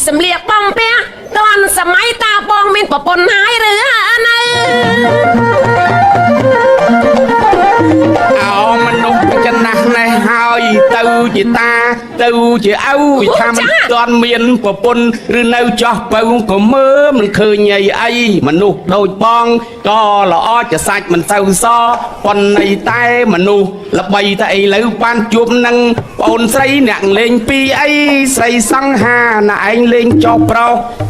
สำเลียกป้องเปียตอนสมัยตาปองมินปะปนหายหรืออะไรเอามันนุกจะนักในหอยเต้าจีตาเต้าจีเอาทำตอนเมียนปะปนหรือเนื้อจอกเป่าก็เมื่อมันเคยใหญ่ไอ้มันนุกโดยปองก็ละอ้อจะสักมันเศร้าซอปนในใต้มันนุกละใบตาไอ้เหลวปานจุบนังปนใส่หนังเลงปีไอ้ใส่สังหาหน้าไอ้เลงจอบเปล่า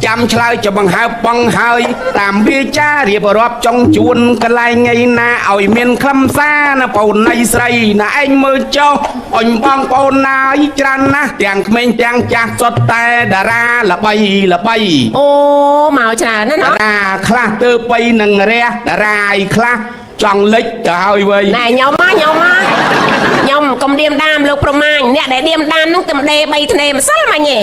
จำชลายจะบังหาปังหายตามเบี้ยจ้าเรียบรอบจงจวนกันไล่ไงนาเอาเมียนคำซ่านะปนในใส่หน้าไอ้มือเจ้าอ่อนบองปนนายจันนะแจงเมงแจงจากสดแต่ดาราละใบละใบโอ้เมาชานั่นเนาะดาราคลาเตอไปหนึ่งเรียดาราไอ้คลาจังเล็กจะเอาไว้นายยอมมายอมกลมเดียมดามลูกประมาณเนี่ยได้เดียมดามน้องเต็มเดย์ใบทะเลมันสั่นมาเนี่ย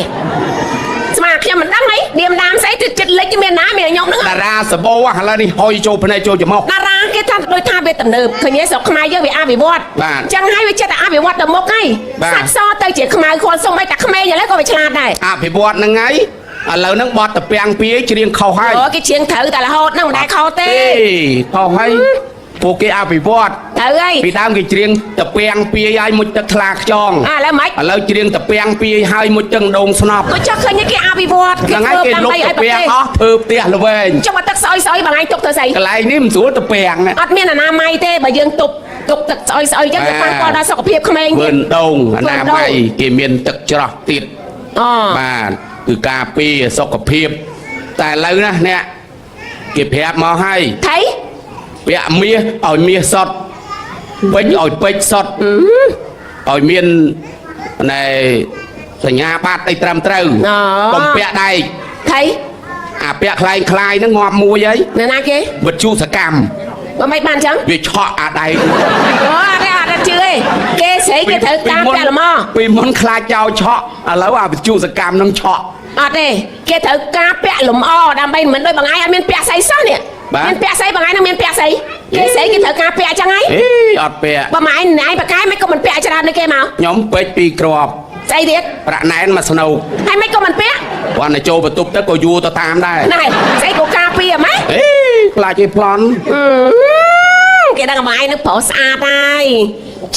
สมาร์ทมันดังไหมเดียมดามใส่จุดเล็กจะมีน้ำมียอมนึกดาราสบวะอะไรนี่หอยโจพนัยโจจะมอกดาราแค่ท่านโดยท่าเบตันเดิมเคยเนี่ยสอบขมายเยอะไปอาบิวอดจังให้ไปเจตอาบิวอดแต่มกไงสักซอเตยเจี๋ยขมายคนส่งไปแต่ขมายอย่างไรก็ไปฉลาดได้อาบิวอดนั่งไงเรานั่งบอดแต่เปียงปีเชียงเขาให้โอ้กิเชียงถือแต่ละโหดนั่งได้เขาเต้เขาให้พวกแกอาบิวอดปีดามกิเชียงแต่เปียงปีไอ้มุดตะคลากจองแล้วไหมเราเชียงแต่เปียงปีให้มุดจังดงสนอบก็จะเคยเนี่ยแกอาบิวอดนั่งไงแกลุกแต่เปียงอ๋อเพิ่มเตี้ยเลยเว้ยจังหวัดตักซอยบางไงตกเธอใส่อะไรนี่มันสูดแต่เปียงเนี่ยอัดเมียนนาไม่เต้บะยังตกตักซอยยังจะฟังก่อนได้สกปรกขมายเบิ่นดงนาไม่เกมียนตักจระติดบ้านคือกาปีสกปรกแต่แล้วนะเนี่ยเก็บแผลมาให้ไทยเปียเมียเอาเมียสดเป็ดเอาเป็ดสดเอาเมียนในสัญญาบาดไอ้ตรำเต้าผมเปียได้ไทยเปียคลายนั่งงอมมวยยัยเนี่ยนะเก๋บัดชูสกรรมว่าไม่บ้านจังวิชาอะไรได้ชื่อเก๋เสกเก๋เถิดตามแต่ละมอปีมันคลายเจ้าเชาะแล้วว่าบัดชูสกรรมนั่งเชาะเด้เก๋เถิดกาเปียหลุมอ้อดำไปเหมือนโดยบางไงเมียนเปียใส่ซ้อนเนี่ยเมียนเปียใส่บางไงนั่งเมียนเปียใส่เก๋ใส่เก๋เถิดกาเปียจังไงอดเปียบางไม้ไหนบางไงไม่ก็มันเปียจะได้ในเก๋มาย้อมเป็ดปีกรอบใส่เด็ดประแนนมาสนุกให้ไม่ก็มันเปียวันในโจประตูตะโกยูตะตามได้ไหนใส่กูกาเปียไหมปลาจีพลอนเก๋ดังไม้นึกเผาสะอาดได้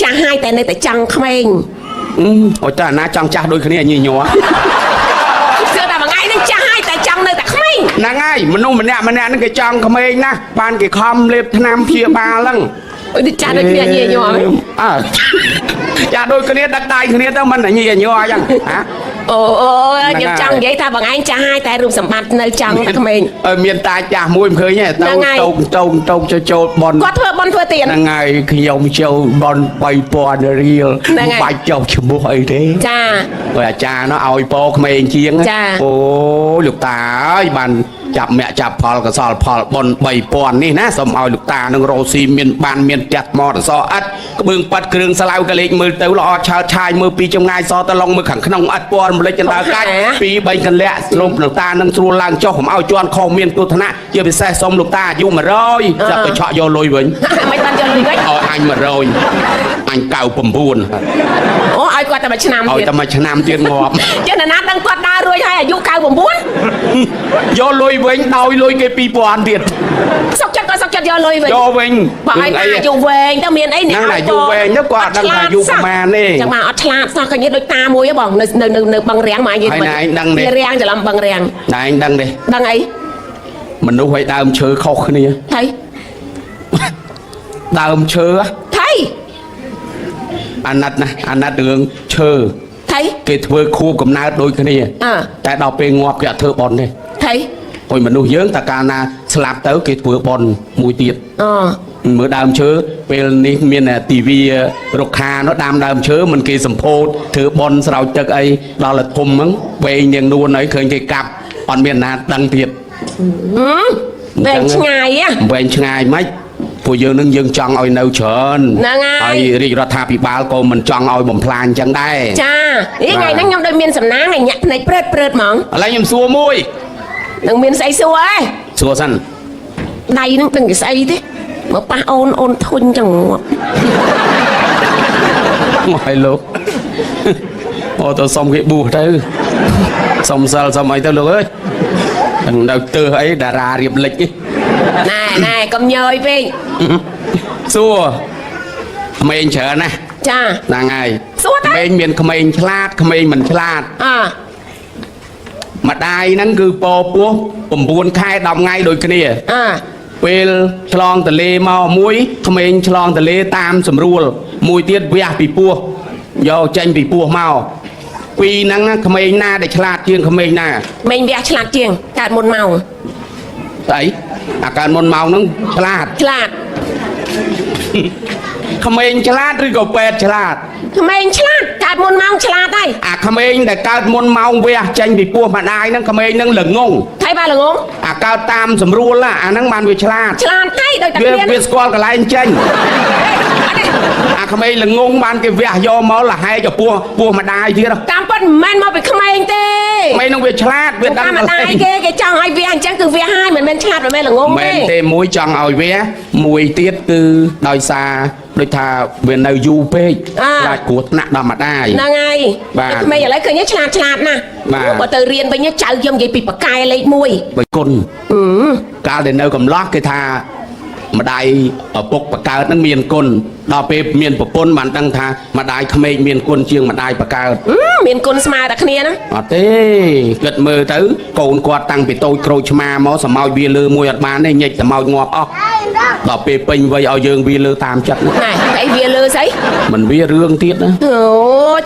จะให้แต่ในแต่จังขมิ้นโอ้จ้าน้าจังจ้าโดยคนนี้ยี่หยัวเสื้อแต่บางไงนึกจะให้แต่จังในแต่ขมิ้นนางไงมันนุ่มมันเนี่ยนั่นก็จังขมิ้นนะปานกี่คอมเล็บน้ำเพียบาลังดิจ่าโดยคนนี้ยี่หยัวไหมจ่าโดยคนนี้ดักได้คนนี้ต้องมันไหนยี่หยัวยังฮะโอ้ยังจังยัยถ้าบางไงจะให้แต่รูปสมบัติในจังแต่ขมิ้นเมียนตาจ่ามวยเคยเนี่ยตรงโจบอลก็เพื่อบอลเพื่อเตียนนางไงขยมโจบอลไปปอนเรียลไปโจชมวยเด้จ้าเวลาจ่าเนาะเอาโปขมิ้นเชียงโอ้ลูกตาบันจับแม่จับพอลกระสอบพอลบนใบปอนนี่นะสมเอาลูกตาหนึ่งโรซีเมียนบานเมียนจัดมอดซออัดก็เบื้องปัดเครื่องสลาวกระเล็กมือเต้าหล่อชายมือปีจงไงซอตะลงมือขังขนมอัดปอนเลยจันดาไก่ปีใบกันแหละลมลูกตาหนึ่งสูลังเจ้าผมเอาจวนคอเมียนตัวธนะเยอะไปแซ่ส้มลูกตายุ่งมาร้อยจับไปเฉาะโยลอยเว้ยไม่ตันโยลอยเว้ยเอาอันมาร้อยอันเก่าปุ่มพูนโอ้ไอ้กว่าแต่มาชนะเอาแต่มาชนะเตียนงอบเจ้าหน้าดังกวาดดารวยให้อายุเก่าปุ่มพูนโยลอยเว้ยดาวลอยปีปอนเดียดสักจัดยอเลยเว้ยยอเว้งบอกไอ้นาอยู่เวงต้องมีไอ้เนี่ยนั่นแหละอยู่เวงแล้วกว่าดังแต่อยู่ประมาณนี่จังมาอัดลาดซอกกันยัดโดยตามวยบอกหนึ่งบังเรียงมาอย่างนี้ดังเลยเรียงจะลำบังเรียงไหนดังเลยดังไอ้มันดูไว้ดาวเชื้อเข้าขึ้นนี่ไทยดาวเชื้อไทยอันนัดเดืองเชื้อไทยเกิดเวอร์คู่กับนาโดยขึ้นนี่แต่เราไปงอบแกเธอบอลเลยไทยโอ้ยมันดูเยอะแต่การนาสลับเต้าเกิดเวอร์บอลมวยตีดเมื่อดาวเชื้อเป็นนี่มีน่ะทีวีรกคาเนาะดาวเชื้อมันเกี่ยสัมโพธถือบอลเราจะไอ้เราละทมมั้งเวงยังดูไหนเคยเกี่ยกับอ่อนเมียนนาดังเทียบเวงชงายอ่ะเวงชงายไหมผู้ยืนนึงยังจังเอาเนื้อเชิญไอ้ริรัฐาพิบาลก็มันจังเอาบ่มพลานจังได้จ้ายังไงนั่งยำโดยเมียนสำนักไงเนี่ยในเปรตมองอะไรยำซัวมวยนั่งเมียนใส่ซัวซัวสั้นใดนั่งตั้งใส่ดิมาป้าโอนทุนจังหวะไม่รู้โอ้ตัวสมกิบูเธอ សុំសិលសុំអីទៅលោកអើយទាំងនៅទើសអីតារារៀបលិចនេះ ណែកុំញយពេក សួរក្មេងច្រើនណាស់ ចា ហ្នឹងហើយ សួរ ក្មេងមានក្មេងឆ្លាតក្មេងមិនឆ្លាត ម្ដាយហ្នឹងគឺពពោះ9ខែ10ថ្ងៃដូចគ្នា ពេលឆ្លងទលេមកមួយក្មេងឆ្លងទលេតាមស្រួលមួយទៀតវះពីពោះយកចេញពីពោះមកពីរហ្នឹងក្មេងណាដែលឆ្លាតជាងក្មេងណា មេងវះឆ្លាតជាងកើតមុនម៉ោង ស្អីអាការមុនម៉ោងហ្នឹងឆ្លាត ឆ្លាត ក្មេងឆ្លាតឬក៏ពេទ្យឆ្លាត ក្មេងឆ្លាតកើតមុនម៉ោងឆ្លាតហើយ អាក្មេងដែលកើតមុនម៉ោងវះចេញពីពោះម្ដាយហ្នឹងក្មេងហ្នឹងល្ងង ថៃបានល្ងង អាកើតតាមស្រួលអាហ្នឹងបានវាឆ្លាត ឆ្លាតហើយដោយតែ វាស្គាល់កន្លែងចេញអាក្មេងល្ងងបានគេវះយកមកលហែកពោះម្ដាយទៀត តាមពិតមិនមែនមកពីក្មេងទេ ក្មេងហ្នឹងវាឆ្លាតវាដឹង ម្ដាយគេចង់ឲ្យវះអញ្ចឹងគឺវះហើយមិនមែនឆ្លាតមិនមែនល្ងង មែ ទេ នទេមួយចង់ឲ្យវះមួយទៀតគឺដោយសារដូចថាវានៅយូរពេកខ្លាចគ្រោះថ្នាក់ដល់ម្ដាយ ហ្នឹងហើយ បាទ ក្មេងឥឡូវឃើញឆ្លាតណាស់ បាទ បើទៅរៀនវិញចៅខ្ញុំនិយាយពីបកែលេខ 1 បើគុណកាលដែលនៅកំឡោះគេថាម្ដាយឪពុកបកើតហ្នឹងមានគុណដល់ពេលមានប្រពន្ធបានដឹងថាម្ដាយក្មេកមានគុណជាងម្ដាយបកើត មានគុណស្មើតែគ្នាណា អត់ទេគិតមើលទៅកូនគាត់តាំងពីតូចក្រូចឆ្មាមកសម្ោចវាលើមួយអត់បានទេញិចសម្ោចងាប់អស់ដល់ពេលពេញវ័យឲ្យយើងវាលើតាមចិត្ត ណែអីវាលើស្អី មិនវារឿងទៀតណា អូ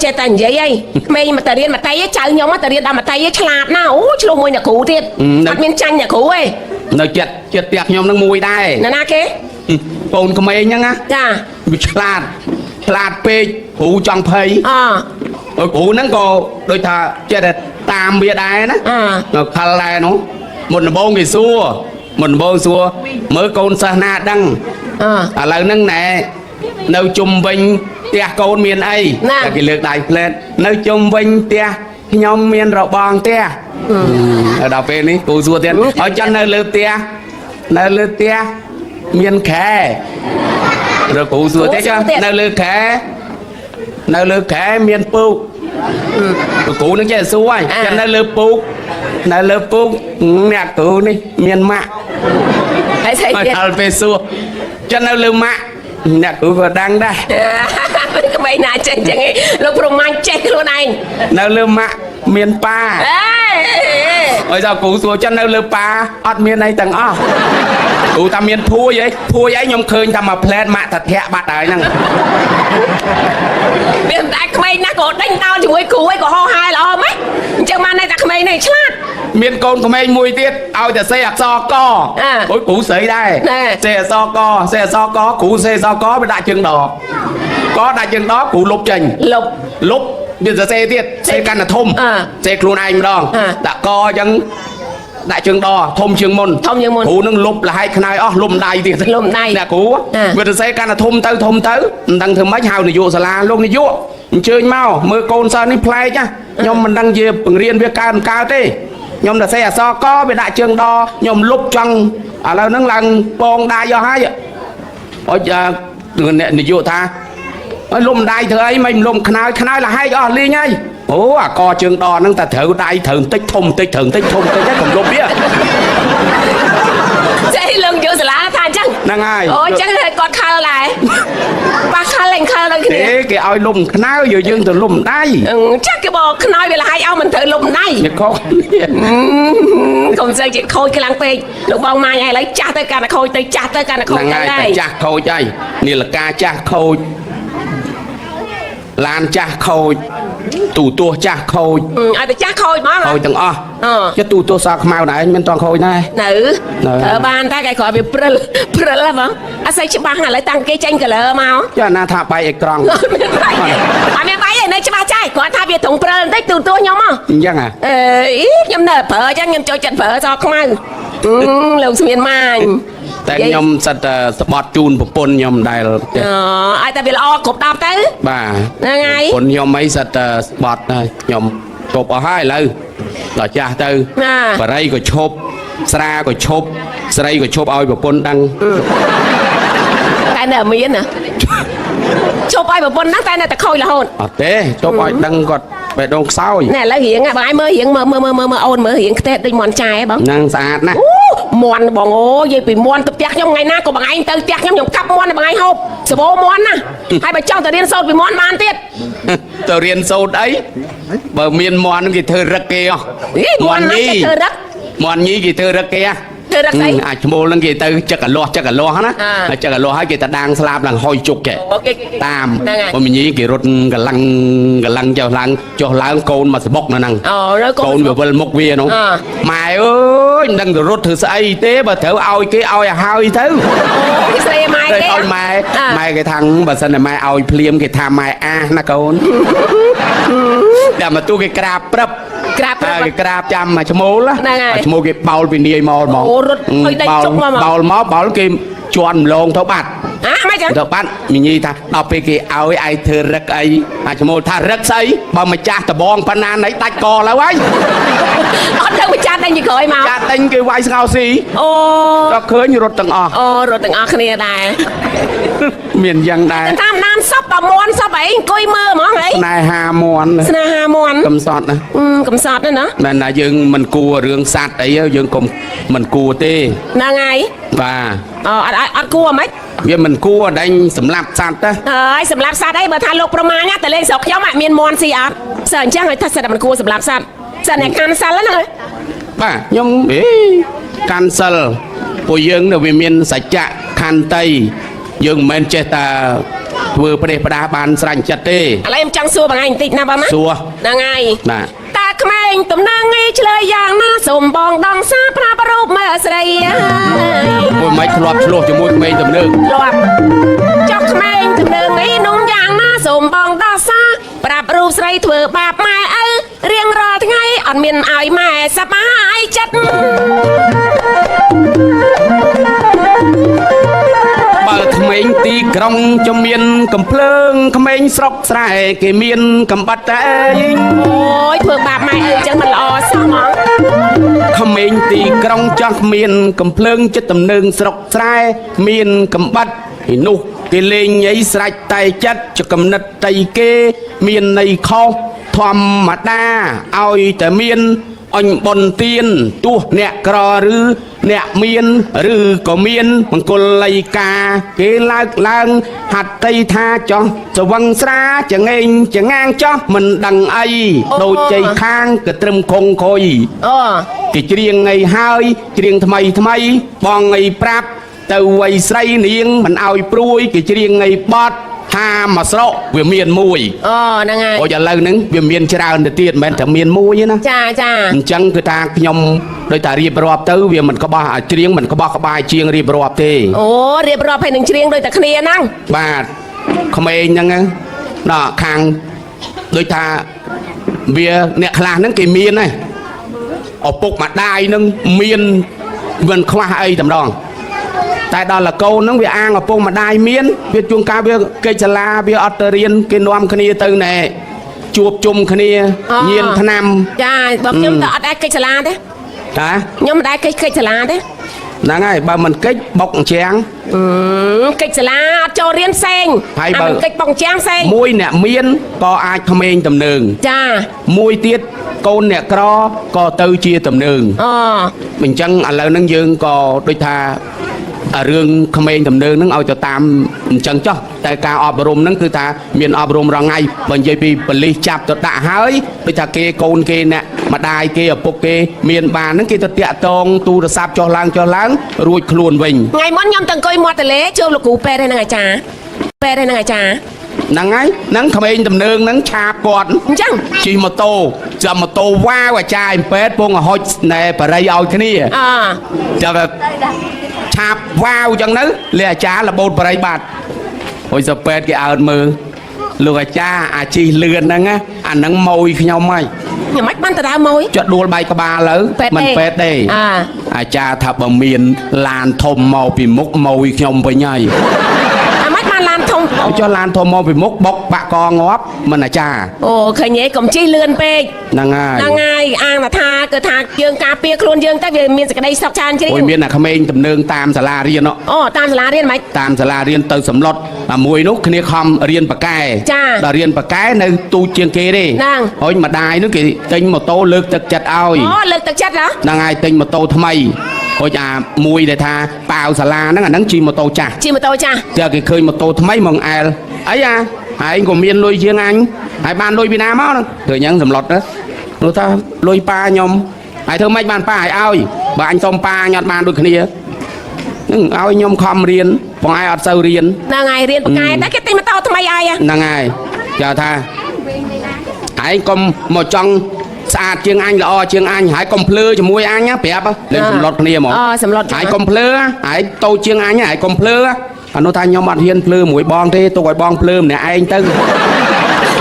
ចេះតែនិយាយអីក្មេងមកតែរៀនមកតៃចៅខ្ញុំមកតែរៀនដល់មកតៃឆ្លាតណាស់អូឆ្លោះមួយអ្នកគ្រូទៀតអត់មានចាញ់អ្នកគ្រូទេ នៅចិត្តផ្ទះខ្ញុំនឹងមួយដែរ ណាគេ កូនក្មេងហ្នឹងណា ចា វាឆ្លាតពេកគ្រូចង់ភ័យ អ គ្រូហ្នឹងក៏ដូចថាចេះតែតាមវាដែរណានៅខលដែរនោះមុនដំបូងគេសួរមើលកូនសិស្សណាដឹងឥឡូវហ្នឹងណែនៅជុំវិញផ្ទះកូនមានអីតែគេលើកដៃផ្លែតនៅជុំវិញផ្ទះខ្ញុំមានរបងផ្ទះដល់ពេលនេះគ្រូសួរទៀតឲ្យចាំនៅលើផ្ទះមានខែរកគ្រូសួរទៀតចានៅលើខែមានពូកគ្រូនឹងចេះសួរហើយចាំនៅលើពូកអ្នកគ្រូនេះមានម៉ាក់ ហើយស្អីទៀត ដល់ពេលសួរចាំនៅលើម៉ាក់អ្នកគ្រូក៏ដឹងដែរ ក្មេងណាចេះអញ្ចឹងឯងលោកប្រមាញ់ចេះខ្លួនឯង នៅលើម៉ាក់មានប៉ាអើយដល់គ្រូសួរចាំនៅលើប៉ាអត់មានអីទាំងអស់គ្រូថាមានភួយអីខ្ញុំឃើញតែមួយផ្លែតម៉ាក់តាធាក់បាត់ហើយហ្នឹង មានតែក្មេងណាក៏ដេញដោលជាមួយគ្រូឯងក៏ហោហែល្អម៉េចអញ្ចឹងបានតែក្មេងនេះឆ្លាត មានកូនក្មេងមួយទៀតឲ្យតែសេអក្សរកអូយគ្រូស្រីដែរសេអក្សរកគ្រូសេអក្សរកវាដាក់ជើងដកដាក់ជើងដគ្រូលុបចេញលុបវាសរសេរទៀតសេកាន់តែធំសេខ្លួនឯងម្ដងដាក់កអញ្ចឹងដាក់ជើងដធំជាងមុនគ្រូនឹងលុបលហែកខ្នើយអស់លុបដៃទៀតអ្នកគ្រូវាសរសេរកាន់តែធំទៅមិនដឹងធ្វើម៉េចហៅនាយកសាលាលោកនាយកអញ្ជើញមកមើលកូនសិស្សនេះប្លែកណាខ្ញុំមិនដឹងជាបង្រៀនវាកើតទេខ្ញុំតែសេអក្សរកវាដាក់ជើងដខ្ញុំលុបចង់ឥឡូវហ្នឹងឡើងពងដាយកហើយអុចអ្នកនាយកថាអើលុំដៃធ្វើអីមិនលុំខ្នើយលហែកអស់លីងហើយអូអាកជើងដហ្នឹងតែត្រូវដៃត្រូវបន្តិចធំបន្តិចហើយកុំលុបវាចេះលឹងយកសាលាថាអញ្ចឹង ហ្នឹងហើយ អូអញ្ចឹងហើយគាត់ខលដែរបាក់ខលឡើងខលដល់គ្នា ទេគេឲ្យលុំខ្នើយយើងទៅលុំដៃ ចាស់គេบอกខ្នើយវាលហែកអស់មិនត្រូវលុំដៃ វាខុស កុំស្អីជាខូចខ្លាំងពេកលោកបងម៉ាញឥឡូវចាស់ទៅកាន់តែខូចទៅចាស់ទៅកាន់តែខូចទៅហើយ ចាស់ខូចហើយនាឡិកាចាស់ខូចឡានចាស់ខូចទូទស្សន៍ចាស់ខូច ឲ្យតែចាស់ខូចហ្មង ខូចទាំងអស់ចេះទូទស្សន៍សខ្មៅដែរមិនតន់ខូចដែរ នៅបានតែគេគ្រាន់វាព្រិលហ្នឹងបងអត់ស្អីច្បាស់ឥឡូវតាំងគេចេញ color មក ចាណាថាបែកអេក្រង់ អត់មានបាយទេនៅច្បាស់ចាស់គ្រាន់ថាវាត្រង់ព្រិលបន្តិចទូទស្សន៍ខ្ញុំហ៎ អញ្ចឹងហ៎ ខ្ញុំនៅប្រើអញ្ចឹងខ្ញុំចូលចិត្តប្រើសខ្មៅលោកស្មានម៉ាញ តែខ្ញុំសិតតែស្បត់ជូនប្រពន្ធខ្ញុំដែល ឲ្យតែវាល្អគ្រប់10ទៅ បាទ ហ្នឹងហើយ ប្រពន្ធខ្ញុំអីសិតតែស្បត់ហើយខ្ញុំជប់អស់ហើយឥឡូវដល់ចាស់ទៅបរិយក៏ឈប់ស្រាក៏ឈប់ស្រីក៏ឈប់ឲ្យប្រពន្ធដឹង តែនៅមានណាឈប់ឲ្យប្រពន្ធហ្នឹងតែនៅតែខូចរហូត អត់ទេជប់ឲ្យដឹងគាត់ បែដងខ្សោយ nè lấy hiển à bài mơ hiển mơ ôn mơ hiển thế đinh mòn trai bông នឹងស្អាតណាស់ mòn bông ô vậy bị mòn tập chắc trong ngày na của bằng anh từ chắc trong nhộng cặp mòn là bằng anh hộp sờ bố mòn nè hai bà trong từ điên sâu bị mòn man tiết ទៅរៀនសូត្រអីបើមានមន់គេធ្វើរឹកគេហ៎ mòn nó sẽ thơ đất មន់ញីគេធ្វើរឹកគេហ៎ thơ đất ấy អាចឈ្មោលហ្នឹងគេទៅចឹកកលាស់ចឹកកលាស់ណាចឹកកលាស់ហើយគេទៅដាងស្លាប់ឡើងហុយជុកចេះ ok តាម ហ្នឹងហើយ បើមញីគេរត់កលាំងចុះឡើងកូនមកស្បុកនៅហ្នឹង rồi កូនវាវិលមុខវានោះម៉ែអើយមិនដឹងទៅរត់ធ្វើស្អីទេបើត្រូវឲ្យគេឲ្យឲ្យហើយទៅ cái xe mai ទៅ cái ឲ្យម៉ែគេថាបើសិនតែម៉ែឲ្យភ្លាមគេថាម៉ែអាសណាកូនតែមកទូគេក្រាបព្រឹប ក្រាបព្រឹប គេក្រាបចាំមកឈ្មោល ហ្នឹងហើយ ឈ្មោលគេបោលពីនាយមកហ្មង អូរត់ឲ្យដេញចុកមក បោលមកបោលគេជន់ម្លងទៅបាត់ à mấy chẳng ទៅបាត់មីញីថាដល់ពេលគេឲ្យឯងធ្វើរឹកអីអាឈ្មោលថារឹកស្អីបើម្ចាស់ដបងប៉ុណ្ណាណៃដាច់កឡើយហើយ ở đâu mà cha đánh gì cười mà ចាត់ដេញគេវាយស្ងោស៊ី ô ដល់ឃើញរត់ទាំងអស់ ô rồi từng ở kia này មានយ៉ាងដែរ tam nam sắp bà mòn sắp ấy coi mơ mà ấy ណែហាមន់ sna ha mòn កំសត់ណា cầm sọt nữa nữa តែណាយើងមិនគួររឿងសัตว์អីយើងកុំមិនគួរទេ là ngày បាទ ăn cua mấy វាមិនគួរដេញសម្លាប់សัตว์ទេ ấy sầm lạp sạt ấy mà tha lục proma nhá tại lên sọc nhóm ạ miền mòn xì ạt sợ chắc người thật sự là mình cua sầm lạp sạt sợ này can sạt lắm rồi បាទខ្ញុំកាន់សិលពួកយើងនៅវាមានសច្ចៈខន្តីយើងមិនមែនចេះតែធ្វើប្រេះផ្ដាសបានស្រាញ់ចិត្តទេ à em trăng xua bằng anh tịt nào bằng á សួរ là ngày បាទ តាក្មេងតំណាងឯឆ្លើយយ៉ាងណាសូមបងដងសាប្រាប់រូបមើលស្រី មួយមិនធ្លាប់ឆ្លោះជាមួយក្មេងទំនើប ធ្លាប់ចុះក្មេងតំណាងឯនំយ៉ាងណាសូមបងដងសាប្រាប់រូបស្រីធ្វើបាបម៉ែឪរៀងរាល់ថ្ងៃអត់មានឲ្យម៉ែសប្បាយចិត្ត បើក្មេងទីក្រុងចំមានកំភ្លើងក្មេងស្រុកស្រែគេមានកំបាត់តែឯង អូយធ្វើបាបម៉ែឪចឹងមិនល្អសោះហ្មង ក្មេងទីក្រុងចោះមានកំភ្លើងចិត្តតំណើងស្រុកស្រែមានកំបាត់ឯនោះគេលេងញ៉ៃស្រេចតែចិត្តចកំណត់តៃគេមានន័យខុសធម្មតាឲ្យតែមានអញបុនទៀនទោះអ្នកក្រឬអ្នកមានឬក៏មានមង្គលលៃកាគេលើកឡើងហត្ថីថាចោះស្វឹងស្រាចងេងចងាងចោះមិនដឹងអីដូចជ័យខាងក៏ត្រឹមខុងខុយ អូ គេច្រៀងងៃហើយច្រៀងថ្មីបងងៃប្រាប់ទៅវ័យស្រីនាងមិនឲ្យព្រួយគេច្រៀងងៃបត់ថាមកស្រុកវាមានមួយ អូហ្នឹងហើយ អូឥឡូវហ្នឹងវាមានច្រើនទៅទៀតមិនមែនតែមានមួយទេណា ចាចា អញ្ចឹងគឺថាខ្ញុំដោយតារៀបរាប់ទៅវាមិនក្បោះឲ្យច្រៀងមិនក្បោះក្បាយជាងរៀបរាប់ទេ អូរៀបរាប់ឲ្យនឹងច្រៀងដូចតែគ្នាហ្នឹង បាទក្មេងហ្នឹងដល់ខាងដូចថាវាអ្នកខ្លះហ្នឹងគេមានហើយឪពុកម្ដាយហ្នឹងមានមិនខ្វះអីតែម្ដងតែដល់លកូនហ្នឹងវាអាងឪពុកម្ដាយមានវាជួនកាលវាកិច្ចសាលាវាអត់ទៅរៀនគេនាំគ្នាទៅណែជួបជុំគ្នាញៀនឆ្នាំ ចាបើខ្ញុំទៅអត់ដែរកិច្ចសាលាទេ តា ខ្ញុំមិនដែរកិច្ចសាលាទេ ហ្នឹងហើយបើមិនកិច្ចបុកអញ្ចាំង កិច្ចសាលាអត់ចូលរៀនផ្សេង ហើយបើ កិច្ចបងជាងផ្សេង មួយអ្នកមានក៏អាចក្មេងតំណើង ចា មួយទៀតកូនអ្នកក្រក៏ទៅជាតំណើង អូ អញ្ចឹងឥឡូវហ្នឹងយើងក៏ដូចថារឿងក្មេងតំណើងហ្នឹងឲ្យទៅតាមអញ្ចឹងចុះតែការអប់រំហ្នឹងគឺថាមានអប់រំរងថ្ងៃបើនិយាយពីប៉ូលីសចាប់ទៅដាក់ហើយដូចថាគេកូនគេអ្នកម្ដាយគេឪពុកគេមានបានហ្នឹងគេទៅតាក់តងទូរស័ព្ទចុះឡើងរួចខ្លួនវិញ ថ្ងៃមុនខ្ញុំទៅអង្គុយមាត់ទន្លេជួបលោកគ្រូពេទ្យហ្នឹងអាចារ្យពេទ្យហ្នឹងអាចារ្យ ហ្នឹងហើយហ្នឹងក្មេងតំណើងហ្នឹងឆាបគាត់ អញ្ចឹង ជិះម៉ូតូចាំម៉ូតូវ៉ាវអាចារ្យពេទ្យពងហុចណែបរិយឲ្យគ្នា អ ចាំឆាបវ៉ាវអញ្ចឹងទៅលេអាចារ្យលបូតបរិយបាត់ហុយសពេទ្យគេអើតមើលលោកអាចារ្យអាជីលឿនហ្នឹងណាអាហ្នឹងម៉ួយខ្ញុំហើយ ខ្ញុំមិនបានទៅដើរមួយ ចុះដួលបែកក្បាលលើ ពេទ្យ មិន ទេ ពេទ្យទេ អ่า អាចារ្យថាបើមានឡានធំមកពីមុខម៉ួយខ្ញុំវិញហើយ អាមិនបានឡានធំ cho lan thô mô bị mốc bọc bạ co ngóp mình là cha អូឃើញទេកុំជិះលឿនពេក năng ai ហ្នឹងហើយអាងថាគឺថាយើងការពារខ្លួនយើងទៅវាមានសេចក្តីសុខច្រើនជ្រាប ôi miền là khăm em tầm nương tam xà la riêng nó អូតាមសាលារៀនមិន tam xà la riêng từ sầm lót mà mùi nút kia khom riêng bạc cài Cha. là riêng bạc cái nơi tu chiên kia đi Năng. ôi mà đài nó kì tinh một tô lược chặt chặt ao អូលើកទឹកចិត្តហ៎ năng ai tinh một tô tham mày ôi à mùi để tha bao xà la nó là nắng chi một tô chả ជិះម៉ូតូចាស់ giờ kì khơi một tô tham mày mong ai ấy à ai còn miền lôi chiên anh ai ban lôi Việt Nam á rồi nhắn sầm lót đó nó ta lôi pa nhom ai thưa mấy ban pa ai ao bà anh tôm pa nhọt ban đôi kia ao nhom khom riêng còn ai ở sâu riêng ហ្នឹងហើយរៀនបកកែតែគេទិញម៉ូតូថ្មីឲ្យហ៎ năng ai giờ tha hãy con một trong xa chiêng anh là o chiêng anh hãy con plơ cho mui anh nhá bẹp á lên sầm lót kia mà អូសម្លុត hãy con plơ hãy tô chiêng anh nhá hãy con plơ anh nó thay nhau mặt hiên plơ mũi bong thế tôi gọi bong plơ này anh tư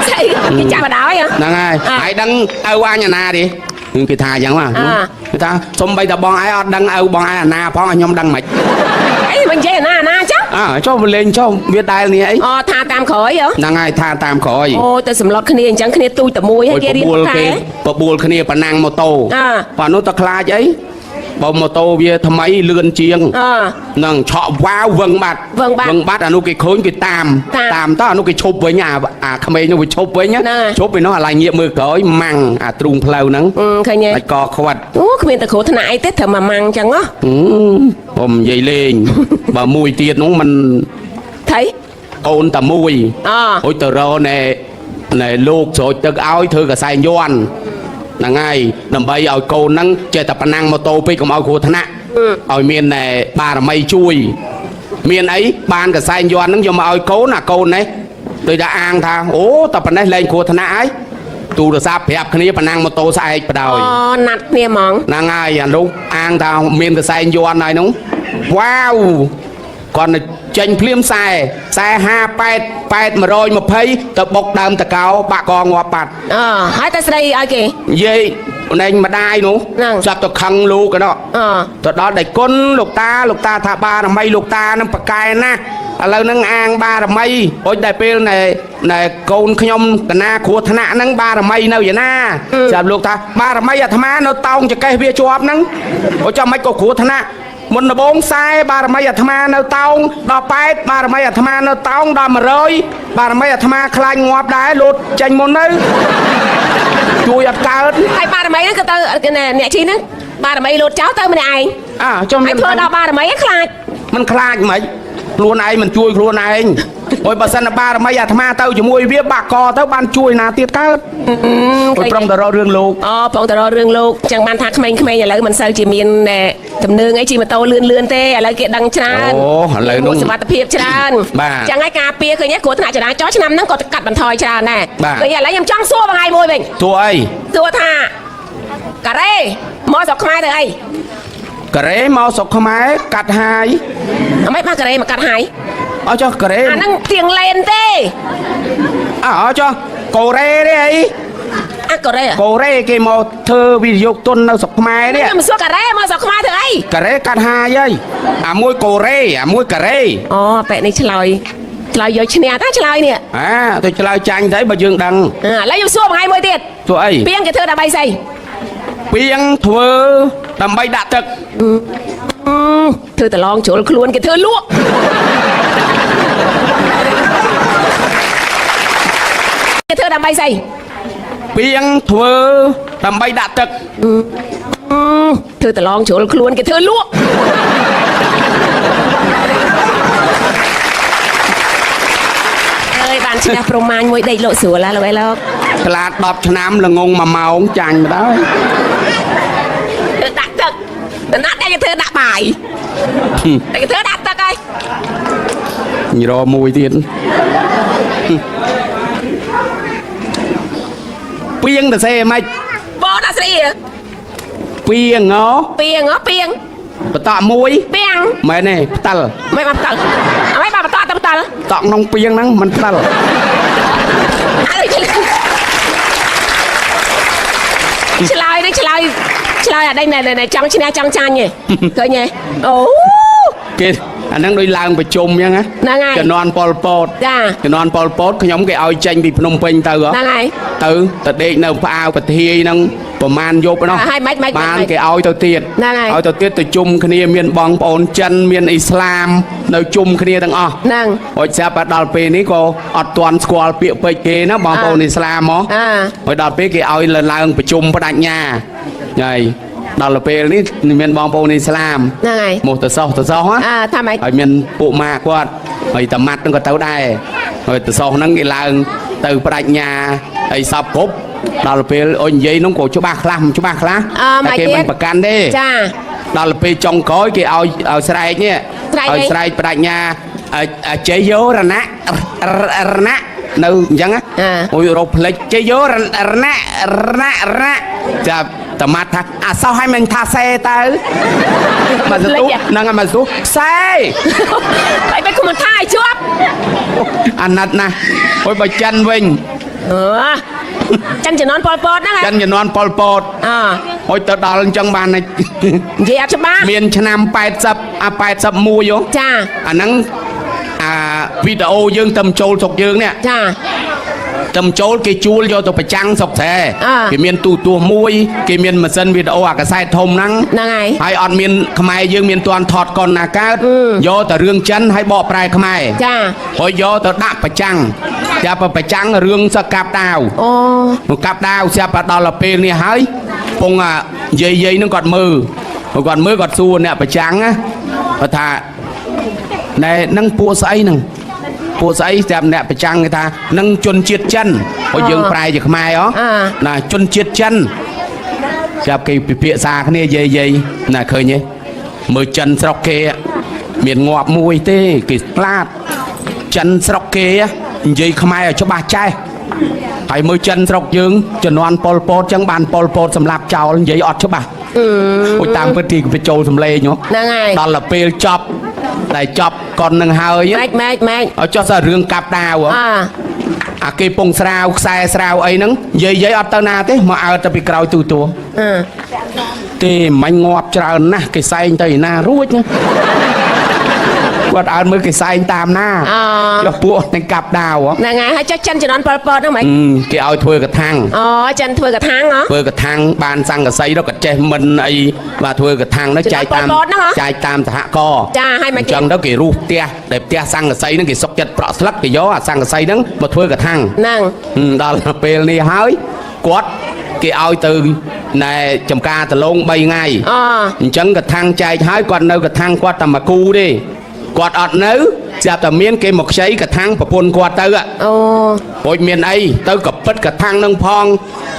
ស្អីគេចាប់បដោយហ៎ năng ai hãy đăng âu anh nhà na đi cái thà chẳng mà người ta xong bây giờ bong ai đăng âu bong ai na phong anh nhóm đăng mạch អីមិននិយាយណាណាចឹង cho lên cho việt đài này ấy អូថាតាមក្រោយហ៎ năng ai tha tam khỏi អូទៅសម្លុតគ្នាអញ្ចឹងគ្នាទូចតែមួយហើយគេរៀនបកកែ bờ bùa kia bà năng mô tô và nó ta khai ấy bờ mô tô bia thầm ấy lươn chiêng អ nâng chọ vào vâng bát à nó cái khối cái tam ta nó cái chụp với nhà à khăm ấy nó bị chụp với nhá chụp với nó là nhiệm mưa cởi măng à trung phèo nắng ឃើញទេ lại co khoặt អូគ្មានតែគ្រូថ្នាក់អីទេត្រូវមកម៉ាំងអញ្ចឹងហ៎ bầm dây lên bà mùi tiệt nó mình ថៃ ôn tà mùi អ ôi tờ rô này này luộc rồi tờ áo thưa cả sai doan là ngay đầm bay ở cô nắng chơi tập năng mô tô pi cùng ao khu thân ạ ở miền này ba là mây chui miền ấy ban cả sai doan nắng cho mà ở cố là cô này tôi đã ăn tha ố tập này lên khu thân ạ ấy tu được sắp hẹp cái này năng mô tô sai bắt đầu អូណាត់គ្នាហ្មង là ngay à đúng ăn tha miền cả sai doan này đúng wow còn tranh phim sai sai ha pet mà rồi mà thấy tập bọc đầm tập cao bà con ngọt bạt អហើយតែស្រីឲ្យគេ dây nên mà đai nữa Năng. sắp tập khăn lu cái đó អ tụi đó để con lục ta thả ba là mây lục ta nó bạc cài na à lâu nâng an ba là mây ôi đại pê này con nhom cái na của thằng nã nâng ba là mây đâu vậy na sắp lục ta ba là mây à thằng má nó tông cho cây bia chụp nâng ôi cho mấy cô của thằng nã một là bốn sai ba là mấy à thằng má nó tông đo pet ba là mấy à thằng má nó tông đo mà rơi ba là mấy à thằng má khai ngọt đá lụt chanh môn đấy chui ập cao ហើយបារមីហ្នឹងក៏ទៅអ្នកជីហ្នឹងបារមីលោតចោលទៅម្នាក់ឯង à trong ហើយធ្វើដល់បារមីឯងខ្លាច มันคลาดไหมครัวไหนมันช่วยครัวไหนโอ้ยประสันบาร์ไม่อยากทำมาเต้าจะมวยเวียบากคอเต้าบ้านช่วยนาเตี้ยก้าโอ้ยปรองแต่รอเรื่องโลก អូផងតររឿងលោកចឹងបានថាក្មេងៗឥឡូវមិនសូវជាមានទំនើងអីជិះម៉ូតូលឿនទេឥឡូវគេដឹងច្រើន អូឥឡូវនោះ សុខភាពច្រើន បាទ ចឹងហើយការពារឃើញទេគ្រោះថ្នាក់ចរាចរណ៍ឆ្នាំហ្នឹងក៏កាត់បន្ថយច្រើនដែរ បាទ ឃើញឥឡូវខ្ញុំចង់សួរបងឯងមួយវិញ ตัวไอ้ សួរថាការ៉េមកស្រុកខ្មែរទៅអី กระเรมาสกขมายกัดหาย អ្មេចបានការ៉េមកកាត់ហើយ เอาจ้ากระเร អាហ្នឹងទៀងលេនទេ เอาจ้าโกเรเนี่ยไอ้ អាកូរ៉េ โกเรเกมเธอวิดีโอต้นเราสกขมายเนี่ย ខ្ញុំសួរការ៉េមកស្រុកខ្មែរទៅអី กระเรกัดหายยัยมวยโกเรมวยกระเร អូបែបនេះឆ្លើយយកឈ្នះតាឆ្លើយនេះ tôiจะเล่าจังthấy bà dương đằng ឥឡូវខ្ញុំសួរបងឯងមួយទៀត ตัวไอ้ ពីងគេធ្វើដើម្បីស្អី เปียงเธอทำใบดัดตึก ធ្វើតឡងជ្រុលខ្លួនគេធ្វើលក់គេធ្វើដើម្បីស្អី เปียงเธอทำใบดัดตึก ធ្វើតឡងជ្រុលខ្លួនគេធ្វើលក់អើយបានឈ្នះប្រមាញមួយដេកលោកស្រួលហើយលោកអីលោក ក្លាត10ឆ្នាំល្ងង1ម៉ោងចាញ់មកដល់ ដាក់ទឹកតំណាត់តែគេធ្វើដាក់បាយតែគេធ្វើដាក់ទឹកហើយ ញរមួយទៀតเปียงแต่เซ่ไม่ បងដាក់ស្រី เปียงเหรอ ពីងពីង បតក់មួយ ពីង មែនទេផ្តិល មិនបានតល់អ្មេបានបន្តទៅតល់ តក់ក្នុងเปียงហ្នឹងមិនផ្តិល អើយឆ្លើយនេះឆ្លើយអត់ដេញណែចង់ឈ្នះចង់ចាញ់ទេឃើញទេអូ គេ អាហ្នឹងដូចឡើងប្រជុំអញ្ចឹងណា ហ្នឹងហើយ ជំនាន់ប៉ុលពត ចា ជំនាន់ប៉ុលពតខ្ញុំគេឲ្យចេញពីភ្នំពេញទៅហ៎ ហ្នឹងហើយ ទៅដេកនៅផ្អាវប្រធាយហ្នឹងប្រហែលយប់ហ្នឹង ហើយម៉េច បានគេឲ្យទៅទៀត ហ្នឹងហើយ ឲ្យទៅទៀតទៅជុំគ្នាមានបងប្អូនចិនមានអ៊ីស្លាមនៅជុំគ្នាទាំងអស់ ហ្នឹង ហូចស្រាប់តែដល់ពេលនេះក៏អត់ទាន់ស្គាល់ពាក្យពេចន៍គេណាបងប្អូនអ៊ីស្លាមហ៎ អើ ហើយដល់ពេលគេឲ្យឡើងប្រជុំបដិញ្ញាហើយដល់ពេលនេះមានបងប្អូនអ៊ីស្លាម ហ្នឹងហើយ មកទៅសោះណា ថាម៉េច ហើយមានពួកម៉ាគាត់ហើយតាម៉ាត់ហ្នឹងក៏ទៅដែរហើយទៅសោះហ្នឹងគេឡើងទៅបដិញ្ញាហើយសពគ្រប់ដល់ពេលអុយនិយាយហ្នឹងក៏ច្បាស់ខ្លះមិនច្បាស់ខ្លះតែគេមិនប្រកាន់ទេ ចា ដល់ពេលចុងក្រោយគេឲ្យស្រែកនេះឲ្យស្រែកបដិញ្ញាជ័យយោរណៈរណៈនៅអញ្ចឹងអូយរកផ្លេចជ័យយោរណៈចាប់តម៉ាត់ថាអាសោះឲ្យមិនថាសេទៅមកទៅហ្នឹងមកទៅសេ ហើយបែរគុំមិនថាឲ្យជាប់ អាណិតណាស់អូយបើចិនវិញ ចិនជំនាន់ប៉ុលពតហ្នឹង ចិនជំនាន់ប៉ុលពតអូយទៅដល់អញ្ចឹងបាន និយាយអត់ច្បាស់ មានឆ្នាំ80 81ហ៎ ចា អាហ្នឹងវីដេអូយើងទៅចូលស្រុកយើងនេះ ចា ទៅចូលគេជួលយកទៅប្រចាំងស្រុកស្រែគេមានទូទស្សន៍មួយគេមានម៉ាស៊ីនវីដេអូអាកាសែតធំហ្នឹង ហ្នឹងហើយ ហើយអត់មានខ្មែរយើងមានទាន់ថតកុនណាកើតយកតែរឿងចិនហើយបកប្រែខ្មែរ ចា ហើយយកទៅដាក់ប្រចាំងចាប់ប្រចាំងរឿងសកាប់ដាវ អូ មកកាប់ដាវចាប់ដល់ពេលនេះហើយពងយាយហ្នឹងគាត់មើលគាត់សួរអ្នកប្រចាំងណាគាត់ថាណែនឹងពួកស្អីហ្នឹងពួកស្អីតាមអ្នកប្រចាំងគេថានឹងជនជាតិចិនហើយយើងប្រែជាខ្មែរហ៎ណាជនជាតិចិនចាប់គេពិភាក្សាគ្នាយាយណាឃើញទេមើលចិនស្រុកគេមានងាប់មួយទេគេស្លាប់ចិនស្រុកគេនិយាយខ្មែរឲ្យច្បាស់ចេះហើយមើលចិនស្រុកយើងជំនាន់ប៉ុលពតចឹងបានប៉ុលពតសម្រាប់ចោលនិយាយអត់ច្បាស់អូយតាមពិតទីបញ្ចូលសម្លេងហ្នឹងហើយ ដល់ទៅពេលចប់តែចប់កុននឹងហើយម៉េចឲ្យចុះសាររឿងកាប់ដាវអាគេពងស្រាវខ្សែស្រាវអីហ្នឹងយាយអត់ទៅណាទេមកអើទៅពីក្រោយទូទួទេមិនងាប់ច្រើនណាស់គេសែងទៅឯណារួចណាគាត់អើមើលគេសែងតាមណាចុះពួកនឹងកាប់ដាវហ្នឹងហើយហើយចុះចិនជំនាន់ប៉ុលពតហ្នឹងម៉េច គេឲ្យធ្វើកថាំងចិនធ្វើកថាំងធ្វើកថាំងបានសង្កសីទៅក៏ចេះមិនអីបាទធ្វើកថាំងនោះចែកតាមសហករណ៍ ចាហើយមក ចឹងទៅគេរុះផ្ទះដែលផ្ទះសង្កសីហ្នឹងគេសុកចិត្តប្រក់ស្លឹកគេយកអាសង្កសីហ្នឹងមកធ្វើកថាំង ហ្នឹង ដល់ពេលនេះហើយគាត់គេឲ្យទៅណែចំការដលង3ថ្ងៃអញ្ចឹងកថាំងចែកហើយគាត់នៅកថាំងគាត់តែមួយគូទេគាត់អត់នៅស្រាប់តែមានគេមកខ្ចីកថាំងប្រពន្ធគាត់ទៅអូយមានអីទៅក៏ពិតកថាំងនឹងផង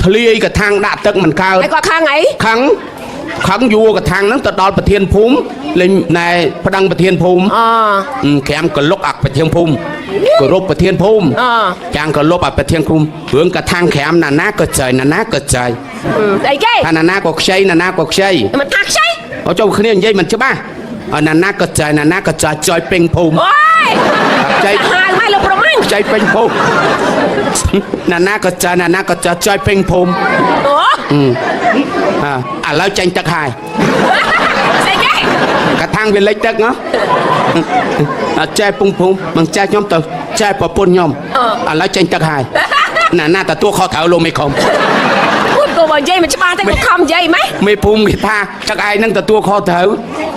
ធ្លាយកថាំងដាក់ទឹកមិនកើតហើយគាត់ខឹងអីខឹងយួរកថាំងហ្នឹងទៅដល់ប្រធានភូមិលេងណែប្តឹងប្រធានភូមិក្រាំក៏លុកអាប្រធានភូមិគោរពប្រធានភូមិចាំងក៏លុបអាប្រធានភូមិរឿងកថាំងក្រាំណាក៏ចៃណាក៏ចៃអីគេថាណាក៏ខ្ចីណាក៏ខ្ចីមិនថាខ្ចីអូចូលគ្នានិយាយមិនច្បាស់ណាក៏ចៃចយពេញភូមិអូយខ្ចីហើយមកលោកប្រមាញ់ខ្ចីពេញភូមិណាក៏ចយពេញភូមិអូឥឡូវចាញ់ទឹកហើយស្អីគេកថាំងវាលិចទឹកណាចែកពងភូមិមិនចែកខ្ញុំទៅចែកប្រពន្ធខ្ញុំឥឡូវចាញ់ទឹកហើយណាទទួលខុសត្រូវលោកមេខំគូបើនិយាយមិនច្បាស់ទេគូខំនិយាយម៉េចមេភូមិគេថាចឹកឯងនឹងទទួលខុសត្រូវ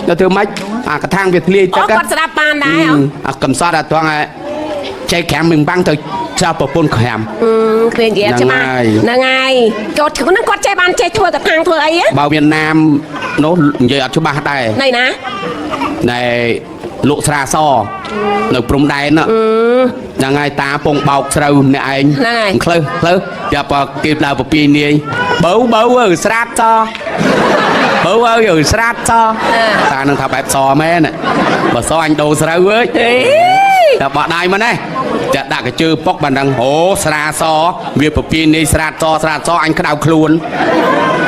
ទៅធ្វើម៉េចអាកថាំងវាធ្លាយទឹកគាត់ស្ដាប់បានដែរអាកំសត់អាត្រង់ចែកក្រាំមិនបាំងទៅចោលប្រពន្ធក្រាំឃើញនិយាយច្បាស់ហ្នឹងហើយគាត់ហ្នឹងគាត់ចេះបានចេះធ្វើកថាំងធ្វើអីបើវៀតណាមនោះនិយាយអត់ច្បាស់ដែរណៃណាណែលក់ស្រាសនៅព្រំដែនហ្នឹងហើយតាពងបោកស្រូវម្នាក់ឯងក្លើចាប់គេដើរពពាយនាយបើស្រាតសបើស្រាតសតានឹងថាបែបសមែនបើសអញដូរស្រូវអើយតែបោះដៃមកណាចាដាក់កញ្ជើពុកបានដឹងអូស្រាសវាពពាយនាយស្រាតសអញក្តៅខ្លួន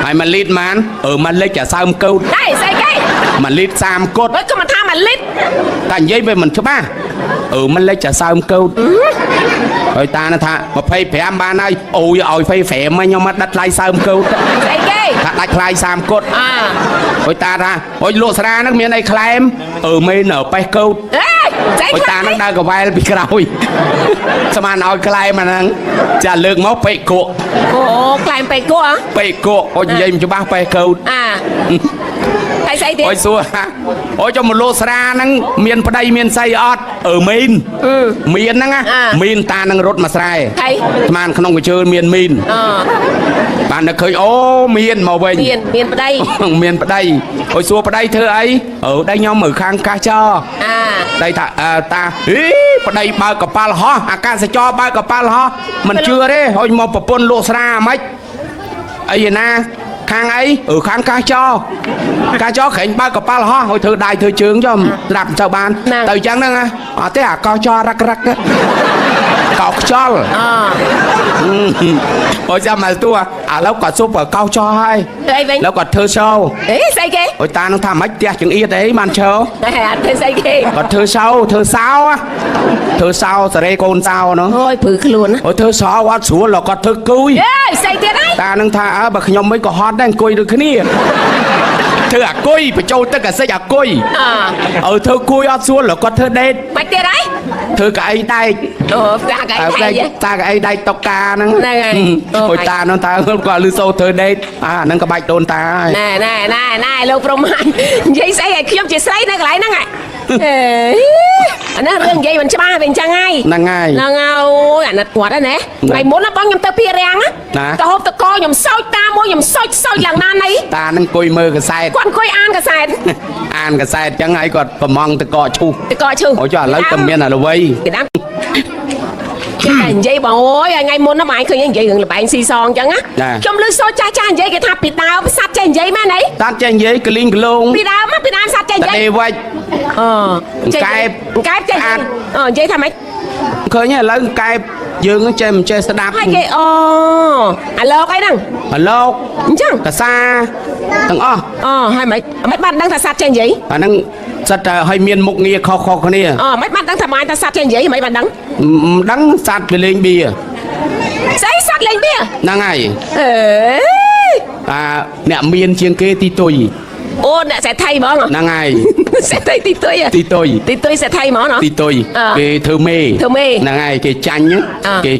ហើយ1លីត្រម៉ាន1លីត្រអាសើមកោតហេស្អីគេ1លីត្រ30កុដក៏មិនថា1លីត្រតែនិយាយវាមិនច្បាស់1លីត្រអាសើមកោត ហើយតានឹងថា25បានហើយអូយឲ្យ25មកខ្ញុំមកដាច់ថ្លៃសើមកូត ស្អីគេ ថាដាច់ថ្លៃ30កូត អា ហើយតាថាអូយលក់ស្រាហ្នឹងមានអីក្លែមមែននៅបេះកូត អេស្អី ហើយតានឹងដើរកវ៉ែលពីក្រោយស្មានឲ្យក្លែមអាហ្នឹងចាលើកមកពេកគក់ អូក្លែងពេកគក់ ពេកគក់អូយនិយាយមិនច្បាស់បេះកូត អាហើយស្អីទៀត អូយសួរអូយចុះមកលក់ស្រាហ្នឹងមានប្តីមានស្អីអត់មែនមានហ្នឹងណាមានតានឹងរត់មកស្រែ ហើយ ស្មានក្នុងកញ្ជើមានមីន អ បាននឹកឃើញអូមានមកវិញ មានប្តី មានប្តីអូយសួរប្តីធ្វើអីដៃខ្ញុំមើលខាងកាសចរ អា ដៃថាតាប្តីបើកកប៉ាល់ហោះអាកាសចរបើកកប៉ាល់ហោះមិនជឿទេហើយមកប្រពន្ធលក់ស្រាហ្មិចអីណាខាងអីខាងកាសចរក្រែងបើកកប៉ាល់ហោះហើយធ្វើដៃធ្វើជើងចុះស្ដាប់ទៅបានទៅអញ្ចឹងហ្នឹងអត់ទេអាកោចររឹកកោខ្យល់ អូចាំមកទួឥឡូវគាត់សុបកោចរហើយ អីវិញ แล้วគាត់ធ្វើ show អេស្អីគេ អូយតានឹងថាម៉េចផ្ទះចង្អៀតអីបានឈរ តែអត់ធ្វើស្អីគេ គាត់ធ្វើ show ធ្វើសោសរេកូនសោនោះ អូយព្រឺខ្លួនណា អូយធ្វើសោអត់ស្រួលแล้วគាត់ធ្វើគួយ អេស្អីទៀតអី តានឹងថាបើខ្ញុំមិនក៏ហត់ដែរអង្គុយដូចគ្នាធ្វើអាគុយបញ្ចូលទឹកអាសិចអាគុយ ធ្វើគួយអត់ស្រួលแล้วគាត់ធ្វើដេត មិនទៀតអី ធ្វើកៅអីដែក អូតាកែថៃ តាកៅអីដែកតុកកាហ្នឹង ហ្នឹងហើយ អូយតានោះតាគាត់លឺសូធ្វើដេតហ្នឹងក្បាច់ដូនតាហើយ ណែលោកប្រមាណនិយាយស្អីឲ្យខ្ញុំជាស្រីនៅកន្លែងហ្នឹងហ៎អេអានេះរឿងនិយាយមិនច្បាស់វិញចឹងហើយ ហ្នឹងហើយ ហ្នឹងហើយអូយអាណិតគាត់ហ្នឹងណាថ្ងៃមុនណាបងខ្ញុំទៅពីរាំងណាទៅហូបតកខ្ញុំសោចតាមួយខ្ញុំសោចឡើងណាណី តានឹងអង្គុយមើលកសែត គាត់អង្គុយអានកសែត អានកសែតចឹងហើយគាត់ប្រម៉ងតកឈូស តកឈឺ អូចុះឥឡូវតែមានអាល្វី គេដាំគេតែនិយាយបងអូយថ្ងៃមុនណាបងឯងឃើញនិយាយរឿងលបែងស៊ីសងចឹងណាខ្ញុំលឺសូចចាស់និយាយគេថាពីដើមសัตว์ចេះនិយាយមែនអី តាត់ចេះនិយាយកលីងក្លង ពីដើមសัตว์ចេះនិយាយ ដេវិច កែបចេះនិយាយថាម៉េច ឃើញឥឡូវកែបយើងចេះមិនចេះស្ដាប់ ហើយគេអាលោកអីហ្នឹង អាលោក អញ្ចឹង កសាទាំងអស់ ហើយម៉េចបានដឹងថាសัตว์ចេះនិយាយ អាហ្នឹងសិតតែឲ្យមានមុខងារខុសៗគ្នា ម៉េចបានដឹងថាម៉ាញថាសัตว์ចេះនិយាយម៉េចបានដឹង មិនដឹងសัตว์វាលេងបៀ ស្អីសัตว์លេងបៀ ហ្នឹងហើយ អេ អ្នកមានជាងគេទីទុយ អូអ្នកសេដ្ឋីហ្មង ហ្នឹងហើយ សេដ្ឋីទីទុយ ទីទុយ សេដ្ឋីហ្មងណា ទីទុយគេធ្វើមេ ធ្វើមេ ហ្នឹងហើយគេចាញ់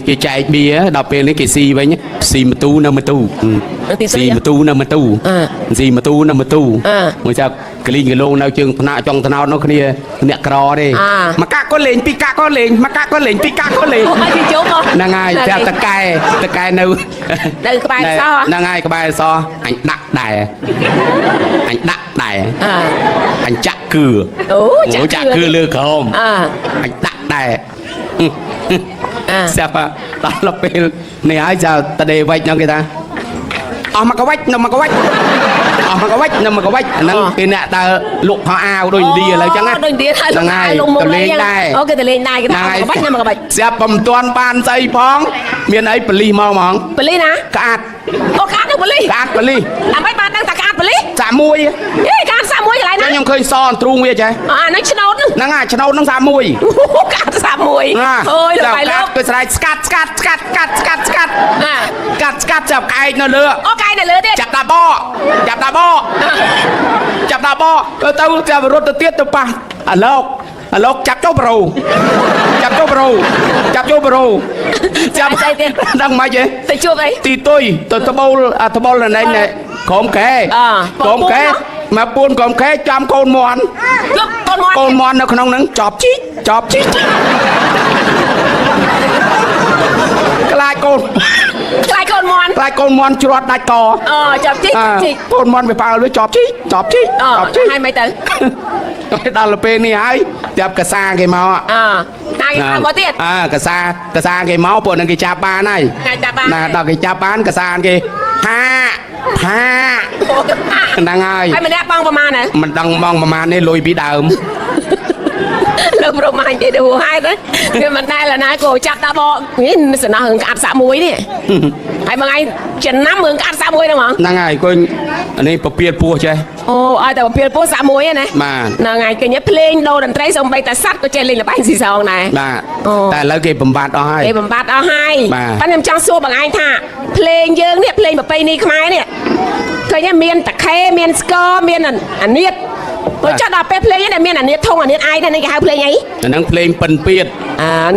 គេចែកបៀដល់ពេលនេះគេស៊ីវិញស៊ីមទូនៅមទូស៊ីមទូនៅមទូស៊ីមទូនៅមទូមួយចាកលីងកលងនៅជើងថ្នាក់ចុងថ្នោតនោះគ្នាអ្នកក្រទេមកកាក់ក៏លេងពីរកាក់ក៏លេងមកកាក់ក៏លេងពីរកាក់ក៏លេង អូយជុំហ៎ ហ្នឹងហើយតែតកែនៅ នៅក្បែរស ហ្នឹងហើយក្បែរសអញដាក់ដែរអញដាក់ដែរអញចាក់គឺ អូ ចាក់គឺលើក្រោម អញដាក់ដែរ ស្រាប់ដល់ពេលនេះហើយចាតដេវិចហ្នឹងគេថាអស់មកកវិចនៅមកកវិចអស់មកកវិចនៅមកកវិចហ្នឹងគេអ្នកដើរលក់ខោអាវដូចឥណ្ឌាឥឡូវចឹង ដូចឥណ្ឌាហើយលក់អាវលងមុខលេងដែរអូគេទៅលេងដែរគេថាមកកវិចនៅមកកវិច ស្រាប់មិនទាន់បានស្អីផងមានអីបលិសមកហ្មង បលីណា ក្អាត់ អូក្អាត់នឹងបលី ក្អាត់បលិស ដើម្បីបានដឹងថាក្អាត់បលី សាក់មួយ អេក្អាត់សាក់មួយកន្លែងណា ខ្ញុំឃើញសអន្ទ្រូងវាចេះ ហ្នឹងឆ្នោតហ្នឹង ហ្នឹងហើយឆ្នោតហ្នឹងសាក់មួយ ក្អាត់សាក់មួយអូយលោកបាយលោក គេស្រែកស្កាត់កាត់ចាប់ក្អែកនៅលើ អូកែនៅលើទៀត ចាប់ដាក់បកទៅចាប់រត់ទៅទៀតទៅប៉ះអាលោកចាប់ចូលប្រូចាប់ចូលប្រូចាប់ដឹងមិនទេ ទៅជួបអី ទីទុយទៅត្បូលនៅណែក្រុមកែមកពួនកុំកែចាំកូនមន់ កូនមាត់ នៅក្នុងហ្នឹងចប់ជីខ្លាចកូនមន់ច្រត់ដាច់ក ចាប់ជី កូនមន់វាប៉ាល់វាចប់ជី ហើយមិនទៅ ដល់ពេលនេះហើយចាប់កសាគេមក តាគេមកទៀត កសាគេមកពួកនឹងគេចាប់បានហើយណាដល់គេចាប់បានកសាគេផាហ្នឹងហើយ ហើយម្នាក់បងប្រមាណហ៎ មិនដឹងបងប្រមាណនេះលុយពីដើម លោកប្រមាណគេទៅហេតុវាមិនដែលណាគោចាប់តាបកនេះសំណោះរឿងក្អាត់សាក់មួយនេះ ហើយបងឯងចំណាំមើលកាត់សាមួយហ្នឹងហ្មង ហ្នឹងហើយឃើញអានេះពពៀលពោះចេះ អូឲ្យតែពៀលពោះសាមួយហ្នឹងណា បាទ ហ្នឹងហើយឃើញភ្លេងដូរតន្ត្រីសំបីតែសัตว์ក៏ចេះលេងល្បែងស៊ីសងដែរ បាទ អូ តែឥឡូវគេបំបត្តិអស់ហើយ គេបំបត្តិអស់ហើយ បាទ ប៉ុន្តែខ្ញុំចង់សួរបងឯងថាភ្លេងយើងនេះភ្លេងប្រពៃណីខ្មែរនេះឃើញទេមានតាខេមានស្គរមានអានៀតព្រោះចុះដល់ពេលភ្លេងនេះមានអានៀតធំអានៀតអាយនេះគេហៅភ្លេងអី អាហ្នឹងភ្លេងពិនពៀត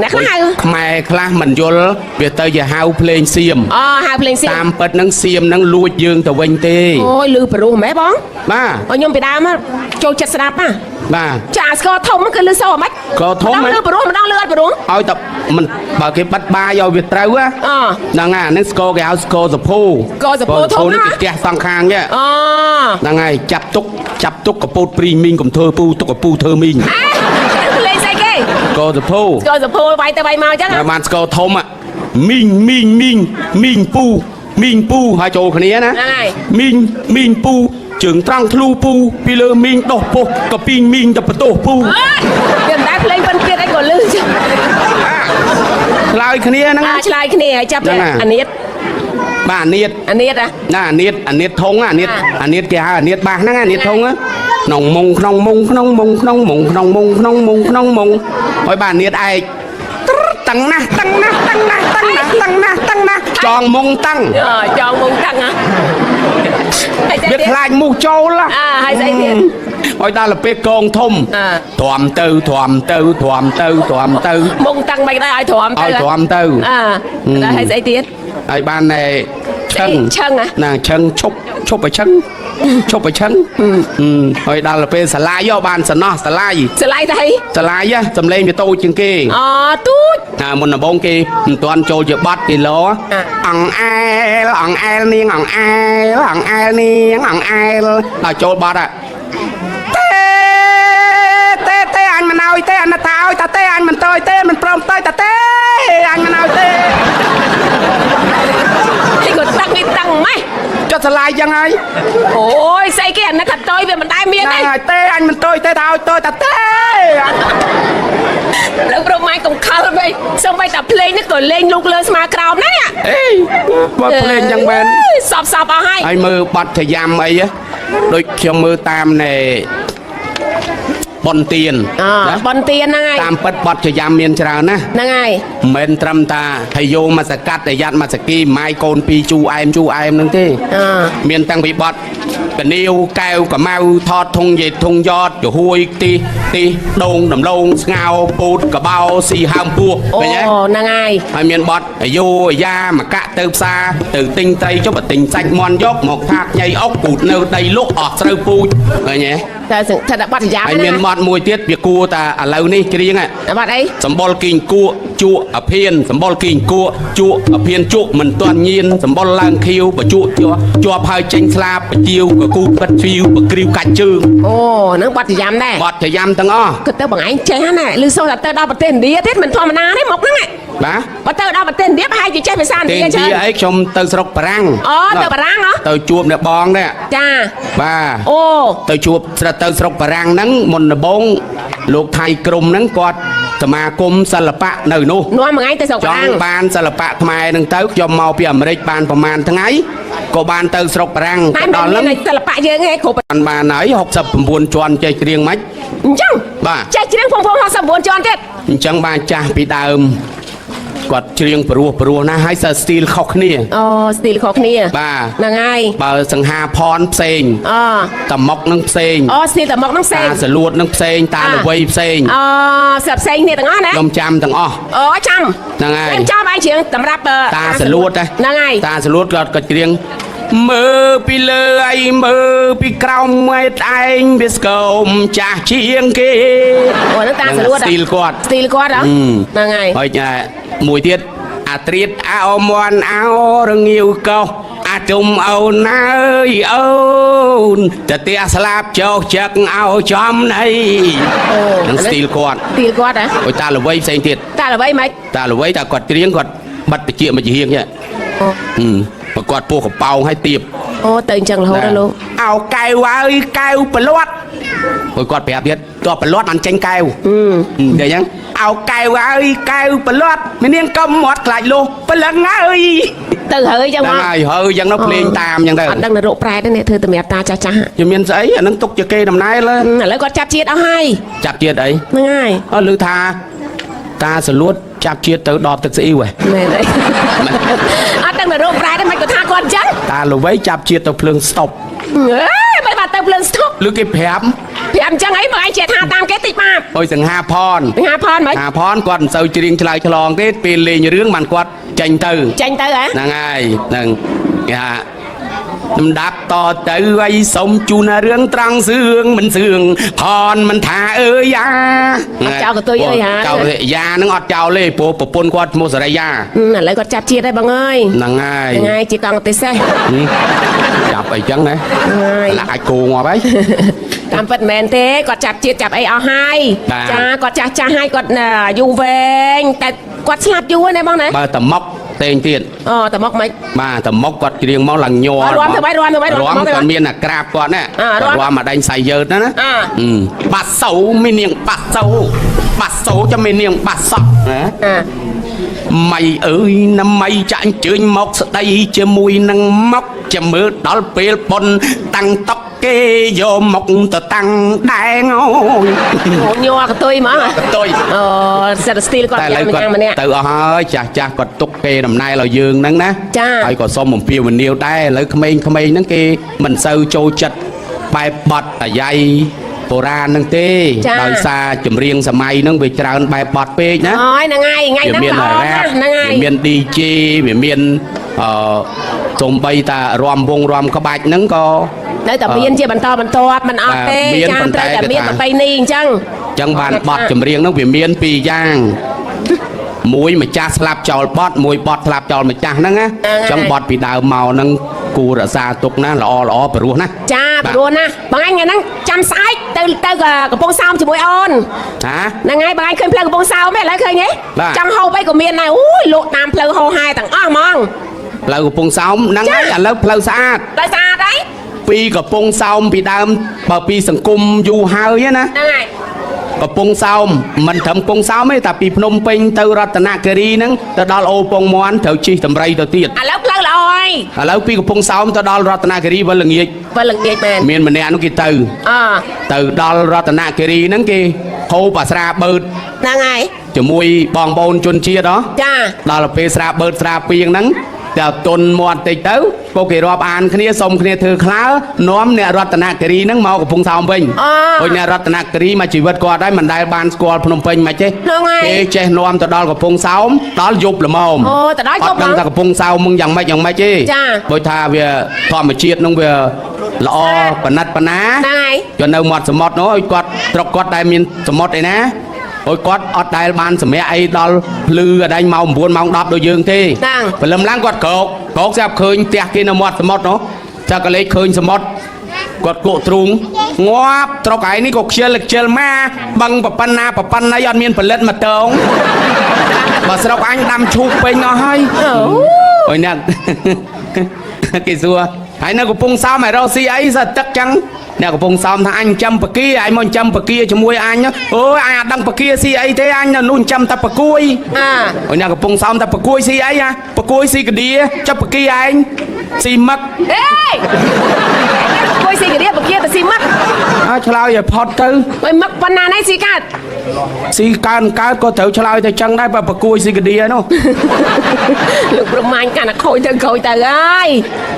អ្នកខ្លះហៅ ខ្មែរខ្លះមិនយល់វាទៅជាហៅភ្លេងសៀម អូហៅភ្លេងសៀម តាមពិតហ្នឹងសៀមហ្នឹងលួចយើងទៅវិញទេ អូយលឺព្រោះម៉េះបង បាទ អូខ្ញុំពីដើមចូលចិត្តស្ដាប់ណា បាទ ចាស្គរធំគឺលឺសូរហ្មង ស្គរធំ ម្ដងលឺព្រោះម្ដងលឺអត់ព្រោះ ឲ្យតែមិនបើគេបាត់បាយឲ្យវាត្រូវហ៎ អូ ហ្នឹងហើយអាហ្នឹងស្គរគេហៅស្គរសភូ ស្គរសភូធំណា នេះគេផ្ទះសងខាងទេ អូ ហ្នឹងហើយចាប់ទុកកពូតព្រីមីងកុំធ្វើពូទុកកពូធ្វើមីង ភ្លេងស្អីគេ ស្គរសភូ ស្គរសភូវាយទៅវាយមកអញ្ចឹង តែបានស្គរធំហ៎មីងពូហើយចូលគ្នាណា ហ្នឹងហើយ មីងពូជើងត្រង់ធ្លូពូពីលើមីងដោះពុះកពីងមីងទៅបន្ទោសពូ វាមិនដែលភ្លេងប៉ុនទៀតអីក៏លឺចឹង ឆ្លើយគ្នាហ្នឹងណា ឆ្លើយគ្នាហើយចាប់ ហ្នឹងហើយ អានៀត បាទអានៀត អានៀត ណាអានៀតធុងអានៀតគេហៅអានៀតបាសហ្នឹងអានៀតធុងក្នុងមុងហើយបាទអានៀតឯកតឹងណាស់ចងមុងតឹង ចងមុងតាំងហ៎ហើយ វាខ្លាចមូសចូលហ៎ ហើយស្អីទៀត ឲ្យដល់ទៅពេលកងធំទ្រាំទៅ មុងតាំងមិនដែរឲ្យទ្រាំទៅ ឲ្យទ្រាំទៅ ដល់ហើយស្អីទៀត ហើយបានតែឆឹង ឆឹងហ៎ ណាឆឹងឈប់ឲ្យឆឹងហើយដល់ទៅពេលសាឡាយបានសំណោះសាឡាយ ស្លាយទៅ សាឡាយសំឡេងវាតូចជាងគេ អូទូច មុនដំបូងគេមិនទាន់ចូលជាបាត់គេលោអង្អែលនាងអង្អែលដល់ចូលបាត់ទេអញមិនឲ្យទេអញថាឲ្យតាទេអញមិនទៅទេមិនព្រមទៅតាទេអញមិនឲ្យទេ នេះក៏តាំងនេះតាំងម៉េះ ចុះឆ្លាយយ៉ាងហើយ អូយស្អីគេអានេះថាតយវាមិនដែរមាន ហ្នឹង ទេ ហើយទេអញមិនទៅទេថាឲ្យទៅតាទេ លើប្រមាញ់កុំខលវិញសូម្បីតែភ្លេងនេះក៏លេងលោកលើស្មាក្រោមណានេះ អេបើភ្លេងយ៉ាងមែន សពអស់ហើយ ហើយមើលបាត់ចយ៉ាំអីដូចខ្ញុំមើលតាមនៃប៉ុនទៀន បនទៀនហ្នឹងហើយ តាមពិតបាត់ចយ៉ាំមានច្រើនណាស់ ហ្នឹងហើយ មិនត្រឹមតាហើយយកមកសកាត់តែយ៉ាត់មកសគីម៉ាយកូនពីរជូអែមហ្នឹងទេមានតាំងពីបាត់កនាវកែវកម៉ៅថតធុងយេធុងយ៉តចំហួយទីដូងដំឡូងស្ងោពូតកបោស៊ីហើមពោះ អូ ឃើញទេ ហ្នឹងហើយ ហើយមានបាត់អាយោអាយ៉ាមកកាក់ទៅផ្សារទៅទិញត្រីចុះបើទិញសាច់មន់យកមកផាកញ៉ៃអុកពូតនៅដីលក់អស់ស្រូវពូជឃើញទេ តែថាតែបាត់យ៉ា ហើយមានបាត់មួយទៀតវាគួរតាឥឡូវនេះច្រៀង បាត់អី សម្បល់គីងគក់ជក់អភិនសម្បល់គីងគក់ជក់អភិនជក់មិនទាន់ញៀនសម្បល់ឡើងខៀវបជក់ជាប់ហើយចេញស្លាបបជាវកគូបិទជ្រាវបក្រៀវកាច់ជើង អូហ្នឹងបាត់យ៉ាំដែរ បាត់ចយ៉ាំទាំងអស់ គិតទៅបងឯងចេះណាឬសូតែទៅដល់ប្រទេសឥណ្ឌាទៀតមិនធម្មតាទេមកហ្នឹង បាទ បើទៅដល់ប្រទេសឥណ្ឌាប្រហែលជាចេះភាសាឥណ្ឌា ទេ ច្រើន អីខ្ញុំទៅស្រុកបារាំង អូទៅបារាំងហ៎ ទៅជួបអ្នកបងដែរ ចា បាទ អូ ទៅជួបទៅស្រុកបារាំងហ្នឹងមុនដំបូងលោកថៃក្រមហ្នឹងគាត់សមាគមសិល្បៈនៅនោះ នាំមួយថ្ងៃទៅស្រុក ច បារាំ ង់ ង បានសិល្បៈខ្មែរហ្នឹងទៅខ្ញុំមកពីអាមេរិកបានប្រហែលថ្ងៃក៏បានទៅស្រុកបារាំង តែ ទៅ មិន ដល់ មាន ហ្នឹង សិល្បៈយើងទេគ្រប់ បានហើយ69ជាន់ចេះច្រៀងមិន អញ្ចឹង បាទ ចេះច្រៀងផង69ជាន់ទៀត អញ្ចឹងបានចាស់ពីដើមគាត់ច្រៀងព្រោះណាស់ហើយសើស្ទីលខុសគ្នា អូស្ទីលខុសគ្នា បាទ ហ្នឹងហើយ បើសង្ហាផនផ្សេង អូ តាមុកនឹងផ្សេង អូស្ទីលតែមកហ្នឹងផ្សេ តា ង សលួតនឹងផ្សេងតាល្វីផ្សេង អូស្រាប់ផ្សេងគ្នាទាំងអស់ណា ខ្ញុំចាំទាំងអស់ អូចាំ ហ្នឹងហើយ ខ្ញុំចាំឯងច្រៀងសម្រាប់ តាសលួត ហ្នឹងហើយ តាសលួតគាត់ច្រៀងមើលពីលើអីមើលពីក្រោមឯងវាស្គមចាស់ជាងគេ អូហ្នឹងតាសលួត ស្ទីលគាត់ ស្ទីលគាត់ហ៎ហ្នឹងហើយ ហើយមួយទៀតអាត្រៀតអោមន់អោរងាវកោអាទុំអូនអើយអូនតែផ្ទះស្លាប់ចោកចឹកអោចំណៃ អូ នឹងស្ទីលគាត់ ស្ទីលគាត់ហ៎ ហើយតាល្វីផ្សេងទៀត តាល្បីមិន តាល្វីតាគាត់ច្រៀងគាត់បាត់តិចមកជាហៀងចឹង អូ បើគាត់ពោះកប៉ោងឲ្យទៀប អូទៅអញ្ចឹងរហូតដល់លោក អោកែវហើយកែវប្រលាត់ hồi quạt bẹp biết to bật lót ăn chanh keo để nhá ao keo ơi keo bật lót mình điên công mọt lại luôn bật lót ơi từ hơi chẳng đang ai hơi chẳng nó lên tam chẳng đây đang là rộ prai đấy nè thưa từ mẹ ta cha cha cho miền giấy nó tục cho kê nằm nay lên lấy con chạp chiết ao hay chạp chiết ấy ngay lư tha ta sẽ luốt chạp chiết tới đọt thực sự yêu rồi này đấy đang là rộ prai đấy mày có tha con chứ ta là với chạp chiết tàu phương stop mày bà tàu phương stop lư cái phép em chẳng ấy mà anh trẻ tha tam cái tịch mà ôi từng hà phòn mấy hà phòn còn sâu chiên chlai chlong thế pin lì như rướng màn quạt tranh từ á nàng ai nàng dạ đạp to tới vây sông chu na rương trăng sương mình sương hòn mình thả ơi ya chào của tôi ơi hả chào ya nó ngọt chào lê po po pon quạt một giờ đây ya lấy con chạp chiết đây bằng ơi nàng ai chỉ còn tới xe chạp ấy chăng đấy là ai cô ngọt đấy cảm phật mến thế con chạp chiết chạp ấy ao hai cha con cha hai con dù về tại con slap dù này bằng này ba tầm móc tên tiền tầm móc mấy ba tầm móc quạt riêng máu lằng nhò róm còn miên là crab quạt nè róm mà đánh xài dơ đó bát xấu mi niềng bát xấu cho mi niềng bát sọc mày ơi năm mày chạy chơi móc đây chơi mùi năng móc chơi mưa đó bê bồn tăng tóc kê vô mọc tờ tăng đai ngồi nhòa của tôi mà tôi sẽ style con lại còn tự hơi cha còn túc kê năm nay là dương nắng ná hay còn xong một phiêu mình yêu đây lấy khmer nắng kê mình sâu trôi chật bài bọt ở dây bộ ra nâng tê đời xa chùm riêng xa may nâng về tràn bài bọt phê nhá ngay miền là rap miền đi chi miền trông bay ta ròm vông ròm có bạch nâng có đấy tập miên chia bàn to mình ọt tê cha tê tập miên tập bay ni chẳng bàn bọt chùm riêng nó về miền pì giang muối mà cha slap chòl bọt muối bọt slap chòl mà cha nâng á chẳng bọt bị đào màu nâng cù đã xa tục ná lọ bờ ruột ná cha bờ ruột ná bằng anh ngày nâng chăm sái từ cái bông sao chỉ muối on hả nâng ngay bằng anh khơi pleu cái bông sao mấy lại khơi nhé trong hậu bay của miền này ui lột nam pleu hậu hai thằng mong lâu của bông sao nâng ấy là lâu pleu xa đấy pi của bông sao bị đam bờ pi sừng cung du hơi á ná có bông sao mình thầm bông sao mấy ta bị Phnom Penh từ Ratnakiri nâng ta đo ô bông món thầu chi tầm ray đầu tiên lâu rồi lâu pi của bông sao ta đo Ratnakiri và lần nghiệt miền mình nè nó kia từ đo Ratnakiri nâng kia hô bà sra bớt ngay cho mùi bong bồn chôn chia đó đó là pe sra bớt sra piêng nângแต่ตนมวนติดเต้าโปเกรอบอ่านคณีสมคณีเธอคล้าน้อมเนี่ยรัตนกรีนั่งเมากับพงศาวเพ่งโอ้ยเนี่ยรัตนกรีมาชีวิตก็ได้มันได้บานสกอลพนมเพ่งมาเจ๊เจ๊น้อมตะดอลกับพงศาวตอลยุบละมอมแต่ได้ยุบดังกับพงศาวมึงยังไม่เจ๊โดยท่าเวียทอมเชียดน้องเวียละอปนัดปนาจนเอาหมดสมดเนาะกอดตรกกอดได้มีสมดเลยนะโอ้ยกอดอดได้บานสมัยไอ้ดอลลือได้เมาบุญเมาดอบโดยยืงที่ไปลำล้างกอดโกแซ่บเคยเตียกินหมดสมดเนาะจะก็เลยเคยสมดกอดโกตรุงงอบตรกไอ้นี่กเชียร์เชียร์มาบังปะปันนาย้อนเมียนผลิตมาเติงบอสเราอันดำชุบไปน้อยโอ้ยเนี่ยกี่ซัวไอ้นั่นก็ปุ่งซ้ำไอ้เราซีไอ้สัตว์จักจังเนี่ยก็ปุ่งซ้ำถ้าอันจำปะกี้ไอ้มันจำปะกี้จะมวยอันเนาะโอ้ยอันดังปะกี้ซีไอ้เท่อันน่ะนุ่นจำตะปะกุยโอ้ยเนี่ยก็ปุ่งซ้ำตะปะกุยซีไอ้อะปะกุยซีกระดีจับปะกี้ไอ้ซีมักเฮ้ยกุยซีกระดีปะกี้แต่ซีมักชลาวอย่าพอดตื้อไปมักปนาไหนซีกัดซีการก็เถอะชลาวแต่จังได้ปะกุยซีกระดีเนาะลูกประมาณกันนะโคยเตอเอ้ย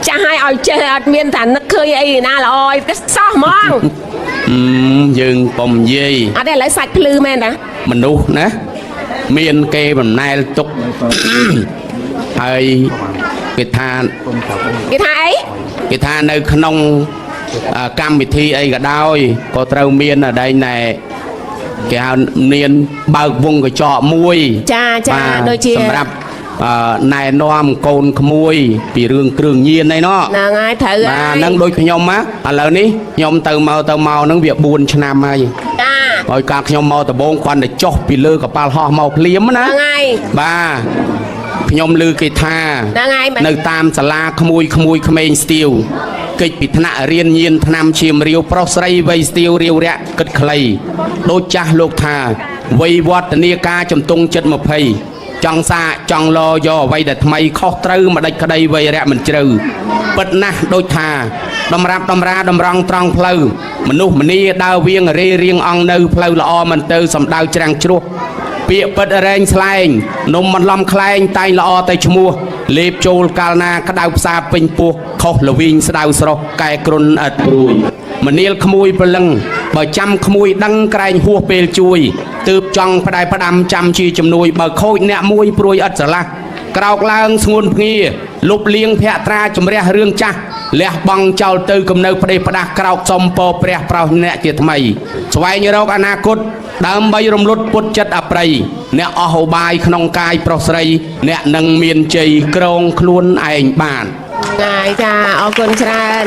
จะให้เอาเจอเมียนฐานนักเคยไอ้น่าลอยก็ซ้อมองยืงปมยี่ได้หลายสัตว์พลือแม่นะมันดูนะเมียนเกย์แบบนายตุกไอ้กิทานไอ้กิทานในขนมกรรมวิธีไอ้ก็ได้ก็เต้าเมียนอะไรในแกเนียนบางวงก็เจาะมวยจ้าโดยเชี่ยสำหรับนายน้อมโกนขโมยปีเรื่องเครื่องยีนในเนาะง่ายเถอะนั่งโดยขยมมะอะไรนี่ยมเติมเมานั่งเบียบุญชนะมาโดยการขยมเมาแต่บงควันแต่จ่อปีเลือกับปลาห่อเมาเพลียมนะบ้า ខ្ញុំលឺគេថា ហ្នឹងហើយ នៅតាមសាលាក្មួយក្មេងស្ទាវកិច្ចពីថ្នាក់រៀនញៀនឆ្នាំឈាមរាវប្រុសស្រីវ័យស្ទាវរាវរៈគិតខ្លីដូចចាស់លោកថាវ័យវឌ្ឍនាការចំទង់ចិត្ត20ចង់សាចង់លយកអ្វីដែលថ្មីខុសត្រូវម្ដេចក្តីវ័យរៈមិនជ្រៅពិតណាស់ដូចថាតម្រាប់តម្រាតម្រង់ត្រង់ផ្លូវមនុស្សម្នាដើរវៀងរេរៀងអង្គនៅផ្លូវល្អមិនទៅសំដៅច្រាំងជ្រោះពាក្យពិតរែងស្លែងនំមិនឡំខ្លែងតែងល្អតែឈ្មោះលេបចូលកាលណាក្តៅផ្សាពេញពោះខុសល្វីងស្ដៅស្រស់កែគ្រុនឥតព្រួយមនាលក្មួយព្រលឹងបើចាំក្មួយដឹងក្រែងហួសពេលជួយទើបចង់ផ្ដែផ្ដាំចាំជាជំនួយបើខូចអ្នកមួយព្រួយឥតស្រឡះក្រោកឡើងស្ងួនភ្ងាលុបលៀងភក្ត្រាជំរះរឿងចាស់លះបង់ចោលទៅគំនៅផ្ដេសផ្ដាស់ក្រោកសំពរព្រះប្រោសអ្នកជាថ្មីស្វែងរកអនាគតដើម្បីរំលត់ពុតចិត្តអប្រិយអ្នកអស់ឧបាយក្នុងកាយប្រុសស្រីអ្នកនឹងមានជ័យក្រងខ្លួនឯងបាន Ngài cha, ở con trai